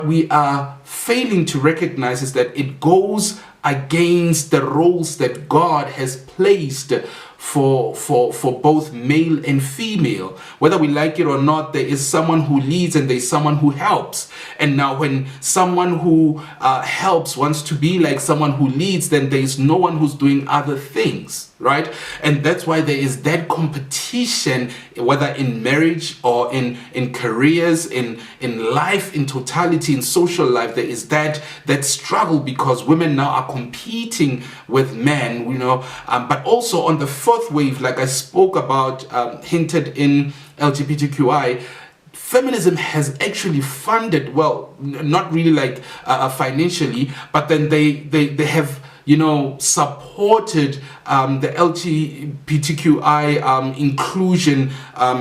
we are failing to recognize is that it goes against the roles that God has placed for both male and female. Whether we like it or not, there is someone who leads and there's someone who helps. And now when someone who helps wants to be like someone who leads, then there is no one who's doing other things, right? And that's why there is that competition, whether in marriage or in careers, in life, in totality, in social life. There is that struggle because women now are competing with men, but also on the fourth wave, like I spoke about, hinted in LGBTQI. Feminism has actually funded, well, not really like financially, but then they have supported the LGBTQI inclusion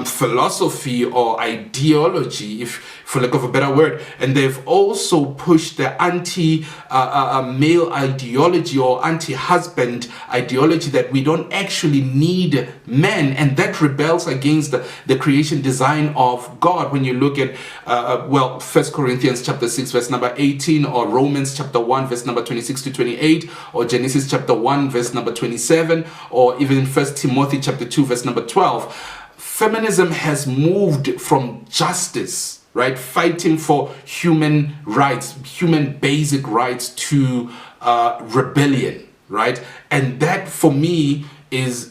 philosophy or ideology, for lack of a better word, and they've also pushed the anti-male ideology or anti-husband ideology that we don't actually need men, and that rebels against the creation design of God. When you look at 1 Corinthians chapter 6 verse number 18, or Romans chapter 1 verse number 26 to 28, or Genesis chapter 1 verse number 27, or even 1 Timothy chapter 2 verse number 12, feminism has moved from justice, right, fighting for human rights, human basic rights, to rebellion, right? And that for me is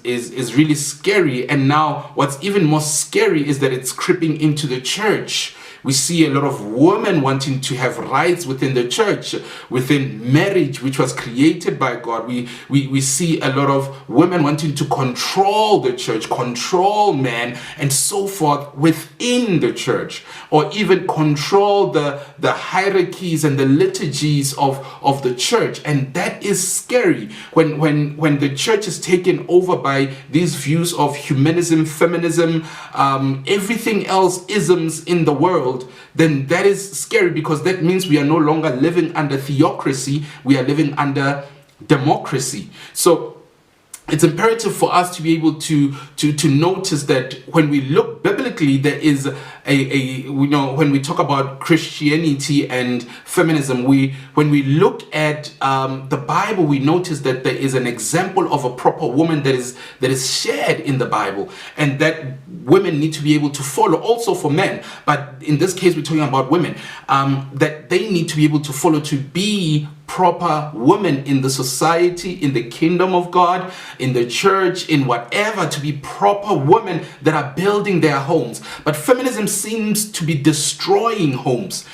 really scary. And now what's even more scary is that it's creeping into the church. We see a lot of women wanting to have rights within the church, within marriage, which was created by God. We see a lot of women wanting to control the church, control men, and so forth within the church, or even control the hierarchies and the liturgies of the church. And that is scary when the church is taken over by these views of humanism, feminism, everything else isms in the world. Then that is scary, because that means we are no longer living under theocracy, we are living under democracy. So it's imperative for us to be able to notice that when we look biblically, there is when we talk about Christianity and feminism, when we look at the Bible, we notice that there is an example of a proper woman that is shared in the Bible, and that women need to be able to follow, also for men, but in this case we're talking about women, that they need to be able to follow, to be proper women in the society, in the kingdom of God, in the church, in whatever, to be proper women that are building their homes. But feminism seems to be destroying homes,